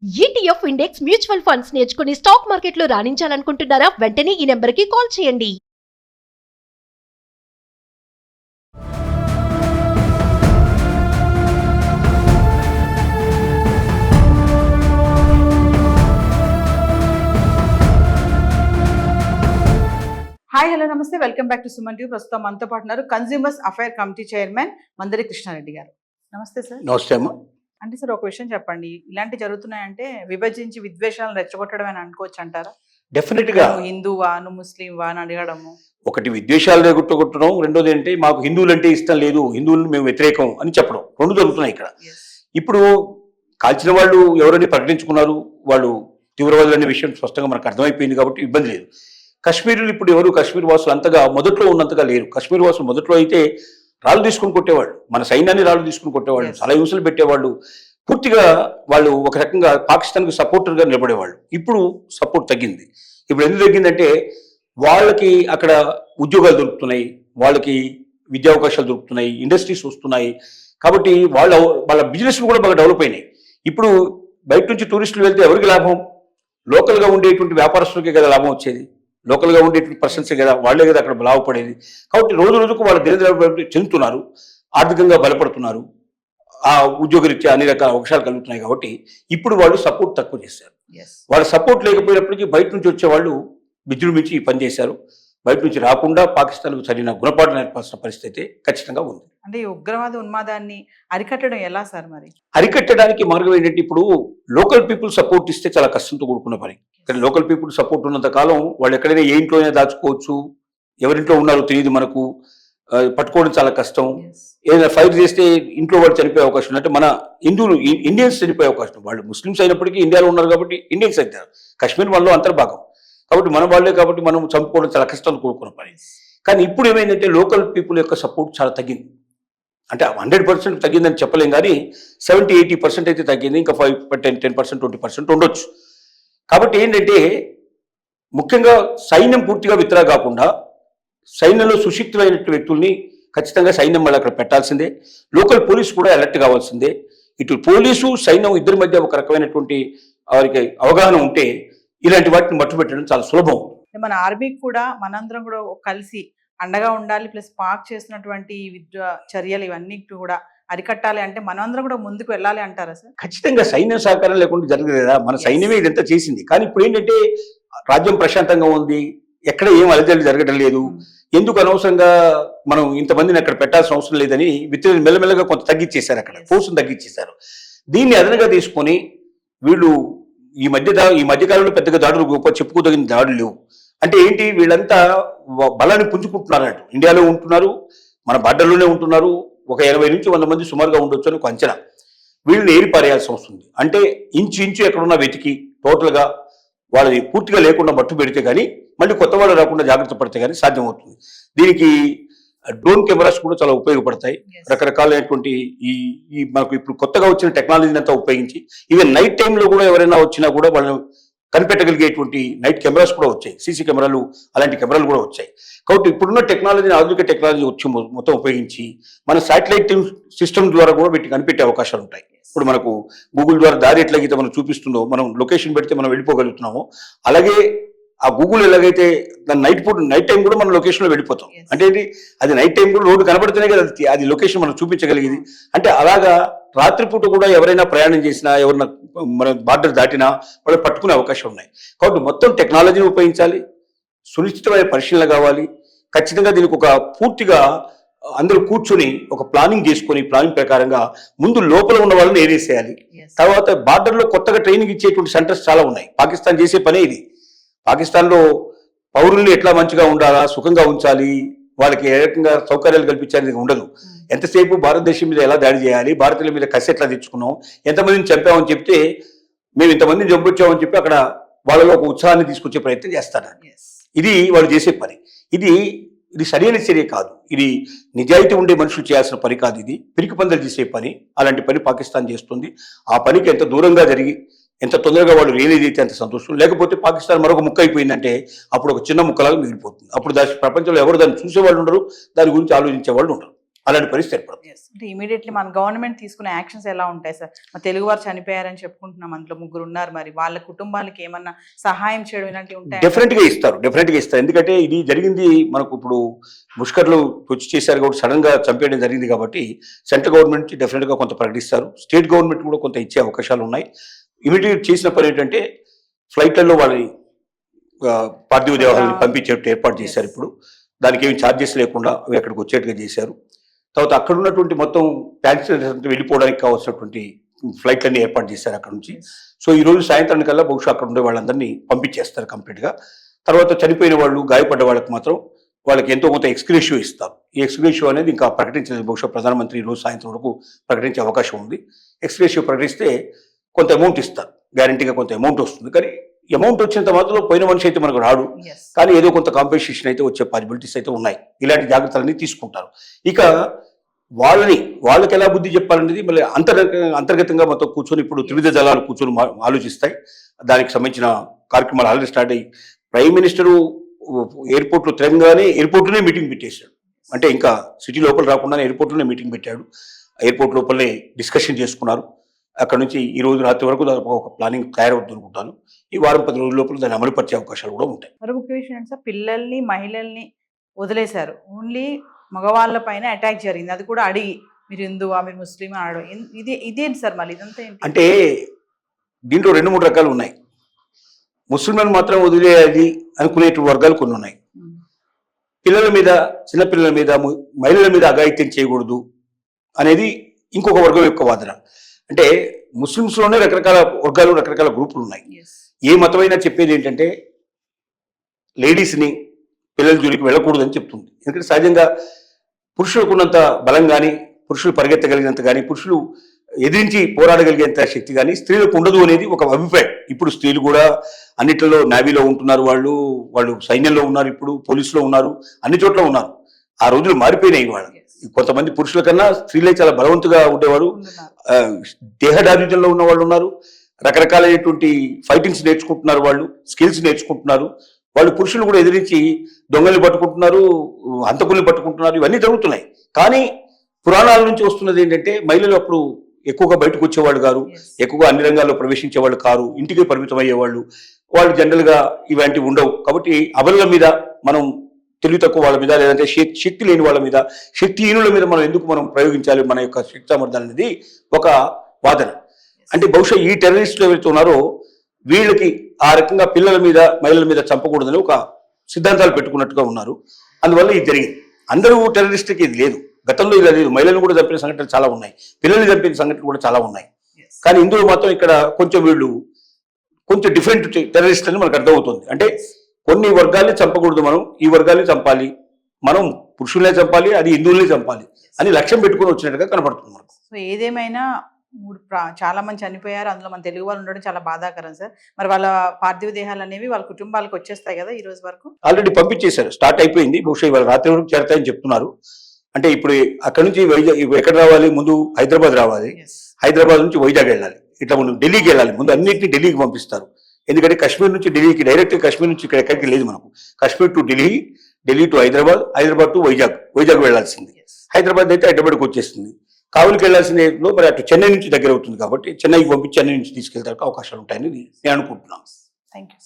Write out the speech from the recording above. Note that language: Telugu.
ఈటీఎఫ్ ఇండెక్స్ మ్యూచువల్ ఫండ్స్ నేర్చుకుని స్టాక్ మార్కెట్లో రాణించాలనుకుంటున్నారా? వెంటనే ఈ నెంబర్కి కాల్ చేయండి. హాయ్ హలో నమస్తే, welcome back to Suman TV. ప్రస్తుతం మనతో పాటు ఉన్నారు consumers affair committee chairman Mandari Krishnareddy గారు. నమస్తే సార్. నమస్తే అమ్మా. అంటే సార్, ఒక విషయం చెప్పండి, ఇలాంటి జరుగుతున్నాయంటే విభజించి విద్వేషాలను రెచ్చగొట్టడం అని అనుకోవచ్చు అంటారా? డెఫినెట్ గా హిందువా నువ్వు ముస్లింవా అని అడగడము ఒకటి విద్వేషాలు రేగుట్టగొట్టడం, రెండోది అంటే మాకు హిందువులు అంటే ఇష్టం లేదు, హిందువులను మేము వ్యతిరేకం అని చెప్పడం, రెండు జరుగుతున్నాయి ఇక్కడ. ఇప్పుడు కాల్చిన వాళ్ళు ఎవరని ప్రకటించుకున్నారు, వాళ్ళు తీవ్రవాదులు అనే విషయం స్పష్టంగా మనకు అర్థమైపోయింది కాబట్టి ఇబ్బంది లేదు. కశ్మీర్లు ఇప్పుడు ఎవరు కాశ్మీర్ వాసులు అంతగా మొదట్లో ఉన్నంతగా లేరు. కశ్మీర్ వాసులు మొదట్లో అయితే రాళ్ళు తీసుకుని కొట్టేవాళ్ళు, మన సైన్యాన్ని రాళ్ళు తీసుకుని కొట్టేవాళ్ళు, చాలా హింసలు పెట్టేవాళ్ళు, పూర్తిగా వాళ్ళు ఒక రకంగా పాకిస్తాన్కి సపోర్టర్గా నిలబడేవాళ్ళు. ఇప్పుడు సపోర్ట్ తగ్గింది. ఇప్పుడు ఎందుకు తగ్గిందంటే వాళ్ళకి అక్కడ ఉద్యోగాలు దొరుకుతున్నాయి, వాళ్ళకి విద్యా అవకాశాలు దొరుకుతున్నాయి, ఇండస్ట్రీస్ వస్తున్నాయి, కాబట్టి వాళ్ళ బిజినెస్ కూడా బాగా డెవలప్ అయినాయి. ఇప్పుడు బయట నుంచి టూరిస్టులు వెళ్తే ఎవరికి లాభం? లోకల్గా ఉండేటువంటి వ్యాపారస్తులకే కదా లాభం వచ్చేది, లోకల్గా ఉండేటువంటి పర్సన్సే కదా, వాళ్లే కదా అక్కడ లాభపడేది. కాబట్టి రోజు రోజుకు వాళ్ళ దినదిన చెందుతున్నారు, ఆర్థికంగా బలపడుతున్నారు, ఆ ఉద్యోగరీత్యా అన్ని రకాల అవకాశాలు కలుగుతున్నాయి. కాబట్టి ఇప్పుడు వాళ్ళు సపోర్ట్ తక్కువ చేశారు. వాళ్ళ సపోర్ట్ లేకపోయినప్పటికీ బయట నుంచి వచ్చే వాళ్ళు విజృంభించి పనిచేశారు. బయట నుంచి రాకుండా పాకిస్తాన్కు సరైన గుణపాఠం నేర్పాల్సిన పరిస్థితి ఖచ్చితంగా ఉంది. అంటే ఈ ఉగ్రవాద ఉన్మాదాన్ని అరికట్టడం ఎలా సార్? మరి అరికట్టడానికి మార్గం ఏంటంటే ఇప్పుడు లోకల్ పీపుల్ సపోర్ట్ ఇస్తే చాలా కష్టంతో కూడుకున్న పని. కానీ లోకల్ పీపుల్ సపోర్ట్ ఉన్నంత కాలం వాళ్ళు ఎక్కడైనా ఏ ఇంట్లోనే దాచుకోవచ్చు, ఎవరింట్లో ఉన్నారో తెలియదు మనకు, పట్టుకోవడం చాలా కష్టం. ఏదైనా ఫైర్ చేస్తే ఇంట్లో వాళ్ళు చనిపోయే అవకాశం ఉంది. అంటే మన హిందువులు ఇండియన్స్ చనిపోయే అవకాశం, వాళ్ళు ముస్లిమ్స్ అయినప్పటికీ ఇండియాలో ఉన్నారు కాబట్టి ఇండియన్స్ అవుతారు. కాశ్మీర్ మనలో అంతర్భాగం కాబట్టి మన వాళ్ళే, కాబట్టి మనం చంపుకోవడం చాలా కష్టంతో కూడుకున్న పని. కానీ ఇప్పుడు ఏమైందంటే లోకల్ పీపుల్ యొక్క సపోర్ట్ చాలా తగ్గింది. అంటే 100% తగ్గిందని చెప్పలేం, కానీ 70-80% అయితే తగ్గింది. ఇంకా 5-10%, 20% ఉండొచ్చు. కాబట్టి ఏంటంటే ముఖ్యంగా సైన్యం పూర్తిగా విత్డ్రా కాకుండా సైన్యంలో సుశిక్తులైన వ్యక్తుల్ని ఖచ్చితంగా సైన్యం మళ్ళీ అక్కడ పెట్టాల్సిందే. లోకల్ పోలీసు కూడా అలర్ట్ కావాల్సిందే. ఇటు పోలీసు సైన్యం ఇద్దరి మధ్య ఒక రకమైనటువంటి వారికి అవగాహన ఉంటే ఇలాంటి వాటిని మట్టుపెట్టడం చాలా సులభం. మన ఆర్మీ కూడా మనందరం కూడా కలిసి అండగా ఉండాలి. ప్లస్ పాక్ చేస్తున్నటువంటి చర్యలు ఇవన్నీ కూడా అరికట్టాలి అంటే మనందరం కూడా ముందుకు వెళ్ళాలి అంటారా సార్? ఖచ్చితంగా సైన్యం సహకారం లేకుండా జరగలేదా? మన సైన్యమే ఇదంతా చేసింది. కానీ ఇప్పుడు ఏంటంటే రాజ్యం ప్రశాంతంగా ఉంది, ఎక్కడ ఏం అలజడి జరగడం లేదు, ఎందుకు అనవసరంగా మనం ఇంతమందిని అక్కడ పెట్టాల్సిన అవసరం లేదని మెల్లమెల్లగా కొంత తగ్గించేశారు, అక్కడ ఫోర్స్ని తగ్గించేశారు. దీన్ని అదనంగా తీసుకొని వీళ్ళు ఈ మధ్యకాలంలో పెద్దగా దాడులు గొప్ప చెప్పుకోదగిన దాడులు లేవు. అంటే ఏంటి, వీళ్ళంతా బలాన్ని పుంజుకుంటున్నారు అన్నట్టు. ఇండియాలో ఉంటున్నారు, మన బార్డర్లోనే ఉంటున్నారు, ఒక 80 నుంచి 100 మంది సుమారుగా ఉండొచ్చు అని ఒక అంచనా. వీళ్ళని ఏరిపారేయాల్సి వస్తుంది. అంటే ఇంచు ఎక్కడున్నా వెతికి టోటల్గా వాళ్ళని పూర్తిగా లేకుండా మట్టు పెడితే కానీ, మళ్ళీ కొత్త వాళ్ళు రాకుండా జాగ్రత్త పడితే కానీ సాధ్యమవుతుంది. దీనికి డ్రోన్ కెమెరాస్ కూడా చాలా ఉపయోగపడతాయి. రకరకాలైనటువంటి ఈ మనకు ఇప్పుడు కొత్తగా వచ్చిన టెక్నాలజీని అంతా ఉపయోగించి ఈవెన్ నైట్ టైంలో కూడా ఎవరైనా వచ్చినా కూడా వాళ్ళని కనిపెట్టగలిగేటువంటి నైట్ కెమెరాస్ కూడా వచ్చాయి, సీసీ కెమెరాలు, అలాంటి కెమెరాలు కూడా వచ్చాయి. కాబట్టి ఇప్పుడున్న టెక్నాలజీని, ఆధునిక టెక్నాలజీ వచ్చి మొత్తం ఉపయోగించి మన శాటిలైట్ సిస్టమ్ ద్వారా కూడా వీటిని కనిపెట్టే అవకాశాలు ఉంటాయి. ఇప్పుడు మనకు గూగుల్ ద్వారా దారి ఎట్లాగైతే మనం చూపిస్తుందో, మనం లొకేషన్ పెడితే మనం వెళ్ళిపోగలుగుతున్నామో, అలాగే ఆ గూగుల్ ఎలాగైతే నైట్ టైం కూడా మనం లొకేషన్లో వెళ్ళిపోతాం. అంటే ఏంటి, అది నైట్ టైం కూడా రోడ్డు కనబడితేనే కదా అది లొకేషన్ మనం చూపించగలిగేది. అంటే అలాగా రాత్రిపూట కూడా ఎవరైనా ప్రయాణం చేసినా, ఎవరైనా మన బార్డర్ దాటినా వాళ్ళు పట్టుకునే అవకాశం ఉన్నాయి. కాబట్టి మొత్తం టెక్నాలజీని ఉపయోగించాలి, సునిశ్చితమైన పరిశీలన కావాలి. ఖచ్చితంగా దీనికి ఒక పూర్తిగా అందరూ కూర్చొని ఒక ప్లానింగ్ చేసుకొని, ప్లానింగ్ ప్రకారంగా ముందు లోపల ఉన్న వాళ్ళని ఏరేసేయాలి. తర్వాత బార్డర్లో కొత్తగా ట్రైనింగ్ ఇచ్చేటువంటి సెంటర్స్ చాలా ఉన్నాయి. పాకిస్తాన్ చేసే పనే ఇది. పాకిస్తాన్లో పౌరుల్ని ఎట్లా మంచిగా ఉండాలా, సుఖంగా ఉంచాలి, వాళ్ళకి ఏ రకంగా సౌకర్యాలు కల్పించాలి ఉండదు. ఎంతసేపు భారతదేశం మీద ఎలా దాడి చేయాలి, భారతీయుల మీద కసి ఎట్లా తెచ్చుకున్నాం, ఎంతమందిని చంపామని చెప్తే, మేము ఇంతమందిని చంపొచ్చామని చెప్పి అక్కడ వాళ్ళలో ఒక ఉత్సాహాన్ని తీసుకొచ్చే ప్రయత్నం చేస్తారు. ఇది వాళ్ళు చేసే పని. ఇది సరైన చర్య కాదు. ఇది నిజాయితీ ఉండే మనుషులు చేయాల్సిన పని కాదు. ఇది పిరికి పందలు చేసే పని. అలాంటి పని పాకిస్తాన్ చేస్తుంది. ఆ పనికి ఎంత దూరంగా జరిగి ఎంత తొందరగా వాళ్ళు రియలైజ్ అయితే అంత సంతోషం. లేకపోతే పాకిస్తాన్ మరొక ముక్క అయిపోయిందంటే అప్పుడు ఒక చిన్న ముక్కలాగా మిగిలిపోతుంది. అప్పుడు ప్రపంచంలో ఎవరు దాన్ని చూసేవాళ్ళు ఉండరు, దాని గురించి ఆలోచించే వాళ్ళు ఉండరు. అలాంటి పరిస్థితి ఏర్పడుతుంది. Yes. అంటే ఇమీడియట్లీ మన గవర్నమెంట్ తీసుకునే యాక్షన్స్ ఎలా ఉంటాయి సార్? మా తెలుగు వారు చనిపోయారని చెప్పుకుంటున్నాం, అందులో 3 ఉన్నారు, మరి వాళ్ళ కుటుంబాలకి ఏమన్నా సహాయం చేయడం ఇలాంటివి ఉంటాయి? డెఫినెట్ గా ఇస్తారు. ఎందుకంటే ఇది జరిగింది మనకు ఇప్పుడు ముష్కర్లు వచ్చి చేశారు కాబట్టి సడన్ గా చంపేయడం జరిగింది కాబట్టి సెంట్రల్ గవర్నమెంట్ నుంచి డెఫినెట్ గా కొంత ప్రకటిస్తారు. స్టేట్ గవర్నమెంట్ కూడా కొంత ఇచ్చే అవకాశాలు ఉన్నాయి. ఇమీడియట్ చేసిన పని ఏంటంటే ఫ్లైట్లలో వాళ్ళ పార్థివ దేహాలను పంపించేట్టు ఏర్పాటు చేశారు. ఇప్పుడు దానికి ఏమి ఛార్జెస్ లేకుండా అవి అక్కడికి వచ్చేట్టుగా చేశారు. తర్వాత అక్కడ ఉన్నటువంటి మొత్తం ప్యాసింజర్స్ వెళ్ళిపోవడానికి కావాల్సినటువంటి ఫ్లైట్లన్నీ ఏర్పాటు చేశారు అక్కడ నుంచి. సో ఈ రోజు సాయంత్రానికి కల్లా బహుశా అక్కడ ఉండే వాళ్ళందరినీ పంపించేస్తారు కంప్లీట్గా. తర్వాత చనిపోయిన వాళ్ళు, గాయపడ్డ వాళ్ళకి మాత్రం వాళ్ళకి ఎంతో కొంత ఎక్స్గ్రేషియో ఇస్తారు. ఈ ఎక్స్గ్రేషియో అనేది ఇంకా ప్రకటించలేదు. బహుశా ప్రధానమంత్రి ఈ రోజు సాయంత్రం వరకు ప్రకటించే అవకాశం ఉంది. ఎక్స్గ్రేషియో ప్రకటిస్తే కొంత అమౌంట్ ఇస్తారు, గ్యారంటీగా కొంత అమౌంట్ వస్తుంది. కానీ అమౌంట్ వచ్చినంత మాత్రం పోయిన మనిషి అయితే మనకు రాడు, కానీ ఏదో కొంత కాంపెన్సేషన్ అయితే వచ్చే పాసిబిలిటీస్ అయితే ఉన్నాయి. ఇలాంటి జాగ్రత్తలన్నీ తీసుకుంటారు. ఇక వాళ్ళకి ఎలా బుద్ధి చెప్పాలనేది మళ్ళీ అంతర్గతంగా మొత్తం కూర్చొని ఇప్పుడు త్రివిధ దళాలు కూర్చొని ఆలోచిస్తాయి. దానికి సంబంధించిన కార్యక్రమాలు ఆల్రెడీ స్టార్ట్ అయ్యి ప్రైమ్ మినిస్టరు ఎయిర్పోర్ట్లో తెలంగాణే ఎయిర్పోర్ట్లోనే మీటింగ్ పెట్టేశాడు. అంటే ఇంకా సిటీ లోపల రాకుండానే ఎయిర్పోర్ట్లోనే మీటింగ్ పెట్టాడు. ఎయిర్పోర్ట్ లోపలనే డిస్కషన్ చేసుకున్నారు. అక్కడ నుంచి ఈ రోజు రాత్రి వరకు దాదాపు ఒక ప్లానింగ్ తయారవుతుంది అనుకుంటాను. ఈ వారం 10 రోజుల లోపల దాన్ని అమలుపరిచే అవకాశాలు కూడా ఉంటాయి. మరో ముఖ్య విషయం ఏంటి సార్, పిల్లల్ని మహిళల్ని వదిలేశారు, ఓన్లీ మగవాళ్ళ పైన అటాక్ జరిగింది, అది కూడా అడిగి మీరు హిందువా మీరు ముస్లిం అనడం, ఇదేంటి సార్ మళ్ళీ ఇదంతా ఏంటి? అంటే దీంట్లో 2-3 రకాలు ఉన్నాయి. ముస్లింలను మాత్రం వదిలేయాలి అనుకునే వర్గాలు కొన్ని ఉన్నాయి. పిల్లల మీద, చిన్నపిల్లల మీద, మహిళల మీద అఘాయిత్యం చేయకూడదు అనేది ఇంకొక వర్గం యొక్క వాదన. అంటే ముస్లిమ్స్లోనే రకరకాల వర్గాలు, రకరకాల గ్రూపులు ఉన్నాయి. ఏ మతమైనా చెప్పేది ఏంటంటే లేడీస్ని పిల్లల జోలికి వెళ్ళకూడదని చెప్తుంది. ఎందుకంటే సహజంగా పురుషులకు ఉన్నంత బలం కానీ, పురుషులు పరిగెత్తగలిగినంత కానీ, పురుషులు ఎదిరించి పోరాడగలిగేంత శక్తి కానీ స్త్రీలకు ఉండదు అనేది ఒక అభిప్రాయం. ఇప్పుడు స్త్రీలు కూడా అన్నిట్లలో నేవీలో ఉంటున్నారు, వాళ్ళు సైన్యంలో ఉన్నారు, ఇప్పుడు పోలీసులో ఉన్నారు, అన్ని చోట్ల ఉన్నారు. ఆ రోజులు మారిపోయినాయి. వాళ్ళు కొంతమంది పురుషుల కన్నా స్త్రీలే చాలా బలవంతుగా ఉండేవారు. దేహదారుఢ్యంలో ఉన్న వాళ్ళు ఉన్నారు, రకరకాలైనటువంటి ఫైటింగ్స్ నేర్చుకుంటున్నారు, వాళ్ళు స్కిల్స్ నేర్చుకుంటున్నారు. వాళ్ళు పురుషులు కూడా ఎదిరించి దొంగల్ని పట్టుకుంటున్నారు, హంతకుల్ని పట్టుకుంటున్నారు, ఇవన్నీ జరుగుతున్నాయి. కానీ పురాణాల నుంచి వస్తున్నది ఏంటంటే మహిళలు అప్పుడు ఎక్కువగా బయటకు వచ్చేవాళ్ళు కారు, ఎక్కువగా అన్ని రంగాల్లో ప్రవేశించేవాళ్ళు కారు, ఇంటికి పరిమితం అయ్యేవాళ్ళు. వాళ్ళు జనరల్గా ఇలాంటివి ఉండవు. కాబట్టి అబల మీద మనం తెలివి తక్కువ వాళ్ళ మీద, లేదంటే శక్తి లేని వాళ్ళ మీద, శక్తిహీనుల మీద మనం ప్రయోగించాలి మన యొక్క శక్తి సామర్థ్యాలు అనేది ఒక వాదన. అంటే బహుశా ఈ టెర్రరిస్టులు ఎవరైతే ఉన్నారో వీళ్ళకి ఆ రకంగా పిల్లల మీద, మహిళల మీద చంపకూడదని ఒక సిద్ధాంతాలు పెట్టుకున్నట్టుగా ఉన్నారు. అందువల్ల ఇది జరిగింది. అందరూ టెర్రరిస్ట్కి ఇది లేదు, గతంలో ఇలా లేదు. మహిళలను కూడా చంపిన సంఘటనలు చాలా ఉన్నాయి, పిల్లల్ని చంపిన సంఘటనలు కూడా చాలా ఉన్నాయి. కానీ ఇందులో మాత్రం ఇక్కడ వీళ్ళు కొంచెం డిఫరెంట్ టెర్రరిస్ట్ అని మనకు అర్థమవుతుంది. అంటే కొన్ని వర్గాల్ని చంపకూడదు, మనం ఈ వర్గాల్ని చంపాలి, మనం పురుషులనే చంపాలి, అది హిందువులనే చంపాలి అని లక్ష్యం పెట్టుకుని వచ్చినట్టుగా కనపడుతుంది మనకు. సో ఏదేమైనా చాలా మంది చనిపోయారు, అందులో మన తెలుగు వాళ్ళు ఉండడం చాలా బాధాకరం సార్. మరి వాళ్ళ పార్థివ దేహాలు అనేవి వాళ్ళ కుటుంబాలకు వచ్చేస్తాయి కదా ఈ రోజు వరకు? ఆల్రెడీ పంపించేశారు, స్టార్ట్ అయిపోయింది. బహుశా ఇవాళ రాత్రి వరకు చేరతాయని చెప్తున్నారు. అంటే ఇప్పుడు అక్కడ నుంచి వైజాగ్ ఎక్కడ రావాలి, ముందు హైదరాబాద్ రావాలి, హైదరాబాద్ నుంచి వైజాగ్ వెళ్ళాలి, ఇట్లా ముందు ఢిల్లీకి వెళ్ళాలి. ముందు అన్నింటినీ ఢిల్లీకి పంపిస్తారు. ఎందుకంటే కాశ్మీర్ నుంచి ఢిల్లీకి డైరెక్ట్, కాశ్మీర్ నుంచి ఇక్కడ ఎక్కడికి లేదు మనకు. Kashmir to Delhi, Delhi to Hyderabad, Hyderabad to Vizag వెళ్లాల్సింది. హైదరాబాద్ అయితే హైదరాబాద్కి వచ్చేస్తుంది. కావులకి వెళ్లాల్సింది మరి అటు చెన్నై నుంచి దగ్గర అవుతుంది కాబట్టి చెన్నైకి పంపించి చెన్నై నుంచి తీసుకెళ్తానికి అవకాశాలు ఉంటాయని నేను అనుకుంటున్నాను. Thank you.